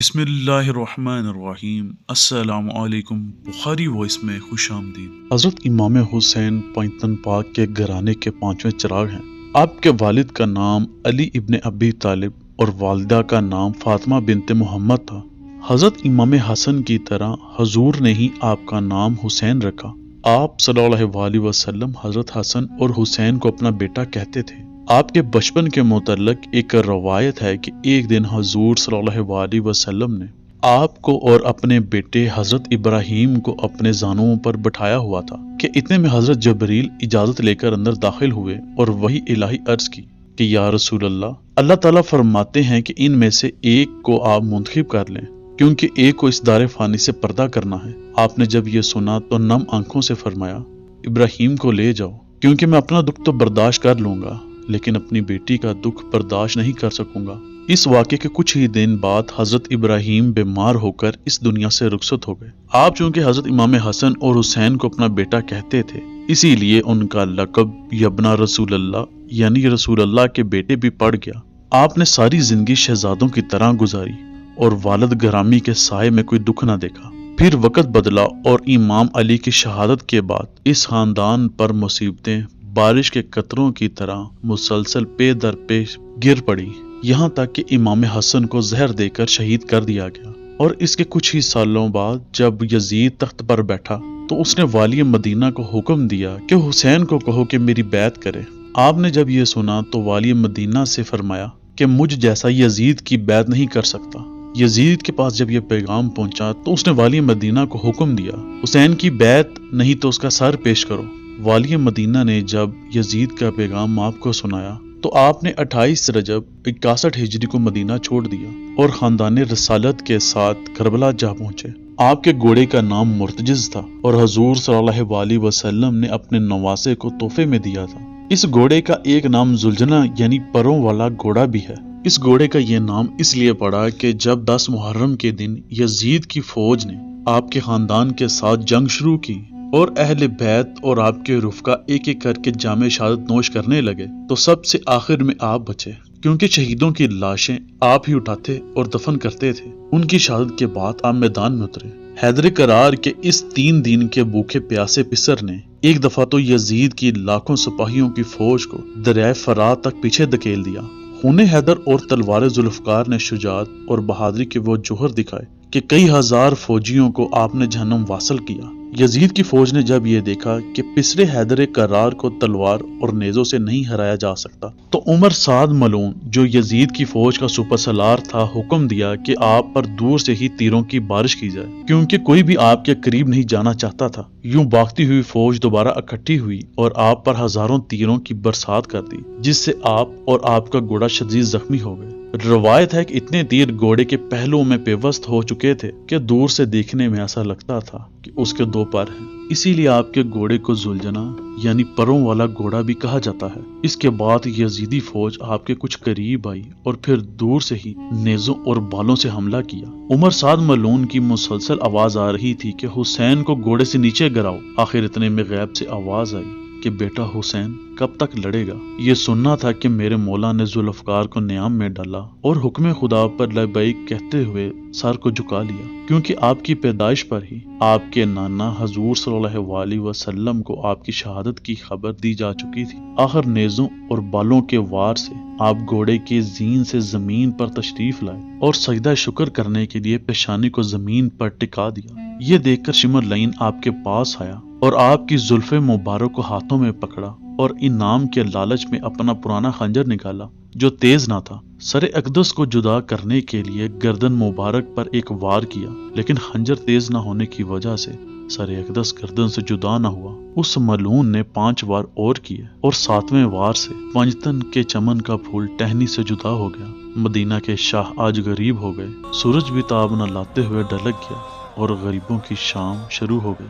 بسم اللہ الرحمن الرحیم۔ السلام علیکم۔ بخاری وائس میں خوش آمدید۔ حضرت امام حسین پنجتن پاک کے گھرانے کے پانچویں چراغ ہیں۔ آپ کے والد کا نام علی ابن ابی طالب اور والدہ کا نام فاطمہ بنت محمد تھا۔ حضرت امام حسن کی طرح حضور نے ہی آپ کا نام حسین رکھا۔ آپ صلی اللہ علیہ وسلم حضرت حسن اور حسین کو اپنا بیٹا کہتے تھے۔ آپ کے بچپن کے متعلق ایک روایت ہے کہ ایک دن حضور صلی اللہ علیہ وسلم نے آپ کو اور اپنے بیٹے حضرت ابراہیم کو اپنے زانوں پر بٹھایا ہوا تھا کہ اتنے میں حضرت جبریل اجازت لے کر اندر داخل ہوئے اور وہی الہی عرض کی کہ یا رسول اللہ تعالیٰ فرماتے ہیں کہ ان میں سے ایک کو آپ منتخب کر لیں کیونکہ ایک کو اس دار فانی سے پردہ کرنا ہے۔ آپ نے جب یہ سنا تو نم آنکھوں سے فرمایا ابراہیم کو لے جاؤ کیونکہ میں اپنا دکھ تو برداشت کر لوں گا لیکن اپنی بیٹی کا دکھ برداشت نہیں کر سکوں گا۔ اس واقعے کے کچھ ہی دن بعد حضرت ابراہیم بیمار ہو کر اس دنیا سے رخصت ہو گئے۔ آپ چونکہ حضرت امام حسن اور حسین کو اپنا بیٹا کہتے تھے اسی لیے ان کا لقب یبنا رسول اللہ یعنی رسول اللہ کے بیٹے بھی پڑ گیا۔ آپ نے ساری زندگی شہزادوں کی طرح گزاری اور والد گرامی کے سائے میں کوئی دکھ نہ دیکھا۔ پھر وقت بدلا اور امام علی کی شہادت کے بعد اس خاندان پر مصیبتیں بارش کے قطروں کی طرح مسلسل پے در پے گر پڑی، یہاں تک کہ امام حسن کو زہر دے کر شہید کر دیا گیا۔ اور اس کے کچھ ہی سالوں بعد جب یزید تخت پر بیٹھا تو اس نے والی مدینہ کو حکم دیا کہ حسین کو کہو کہ میری بیعت کرے۔ آپ نے جب یہ سنا تو والی مدینہ سے فرمایا کہ مجھ جیسا یزید کی بیعت نہیں کر سکتا۔ یزید کے پاس جب یہ پیغام پہنچا تو اس نے والی مدینہ کو حکم دیا حسین کی بیعت نہیں تو اس کا سر پیش کرو۔ والی مدینہ نے جب یزید کا پیغام آپ کو سنایا تو آپ نے 28 رجب 61 ہجری کو مدینہ چھوڑ دیا اور خاندان رسالت کے ساتھ کربلا جا پہنچے۔ آپ کے گھوڑے کا نام مرتجز تھا اور حضور صلی اللہ علیہ وسلم نے اپنے نواسے کو تحفے میں دیا تھا۔ اس گھوڑے کا ایک نام زلجنہ یعنی پروں والا گھوڑا بھی ہے۔ اس گھوڑے کا یہ نام اس لیے پڑا کہ جب 10 محرم کے دن یزید کی فوج نے آپ کے خاندان کے ساتھ جنگ شروع کی اور اہل بیت اور آپ کے رفقا ایک ایک کر کے جام شہادت نوش کرنے لگے تو سب سے آخر میں آپ بچے کیونکہ شہیدوں کی لاشیں آپ ہی اٹھاتے اور دفن کرتے تھے۔ ان کی شہادت کے بعد آپ میدان میں اترے۔ حیدر کرار کے اس 3 دن کے بھوکے پیاسے پسر نے ایک دفعہ تو یزید کی لاکھوں سپاہیوں کی فوج کو دریائے فرات تک پیچھے دھکیل دیا۔ خون حیدر اور تلوار ذوالفقار نے شجاعت اور بہادری کے وہ جوہر دکھائے کہ کئی ہزار فوجیوں کو آپ نے جہنم واصل کیا۔ یزید کی فوج نے جب یہ دیکھا کہ پسرے حیدر کرار کو تلوار اور نیزوں سے نہیں ہرایا جا سکتا تو عمر سعد ملعون جو یزید کی فوج کا سپر سالار تھا حکم دیا کہ آپ پر دور سے ہی تیروں کی بارش کی جائے کیونکہ کوئی بھی آپ کے قریب نہیں جانا چاہتا تھا۔ یوں باغتی ہوئی فوج دوبارہ اکٹھی ہوئی اور آپ پر ہزاروں تیروں کی برسات کر دی جس سے آپ اور آپ کا گھوڑا شدید زخمی ہو گئے۔ روایت ہے کہ اتنے تیر گھوڑے کے پہلوؤں میں پیوست ہو چکے تھے کہ دور سے دیکھنے میں ایسا لگتا تھا کہ اس کے 2 پر ہیں، اسی لیے آپ کے گھوڑے کو زلجنہ یعنی پروں والا گھوڑا بھی کہا جاتا ہے۔ اس کے بعد یزیدی فوج آپ کے کچھ قریب آئی اور پھر دور سے ہی نیزوں اور بالوں سے حملہ کیا۔ عمر سعد ملعون کی مسلسل آواز آ رہی تھی کہ حسین کو گھوڑے سے نیچے گراؤ۔ آخر اتنے میں غیب سے آواز آئی کہ بیٹا حسین کب تک لڑے گا؟ یہ سننا تھا کہ میرے مولا نے ذوالفقار کو نیام میں ڈالا اور حکم خدا پر لبیک کہتے ہوئے سر کو جھکا لیا کیونکہ آپ کی پیدائش پر ہی آپ کے نانا حضور صلی اللہ علیہ وسلم کو آپ کی شہادت کی خبر دی جا چکی تھی۔ آخر نیزوں اور بالوں کے وار سے آپ گھوڑے کے زین سے زمین پر تشریف لائے اور سجدہ شکر کرنے کے لیے پیشانی کو زمین پر ٹکا دیا۔ یہ دیکھ کر شمر لعین آپ کے پاس آیا اور آپ کی زلف مبارک کو ہاتھوں میں پکڑا اور انعام کے لالچ میں اپنا پرانا خنجر نکالا جو تیز نہ تھا۔ سر اقدس کو جدا کرنے کے لیے گردن مبارک پر ایک وار کیا لیکن خنجر تیز نہ ہونے کی وجہ سے سر اقدس گردن سے جدا نہ ہوا۔ اس ملعون نے 5 وار اور کیے اور 7ویں وار سے پنجتن کے چمن کا پھول ٹہنی سے جدا ہو گیا۔ مدینہ کے شاہ آج غریب ہو گئے، سورج بھی تاب نہ لاتے ہوئے ڈھلک گیا اور غریبوں کی شام شروع ہو گئی۔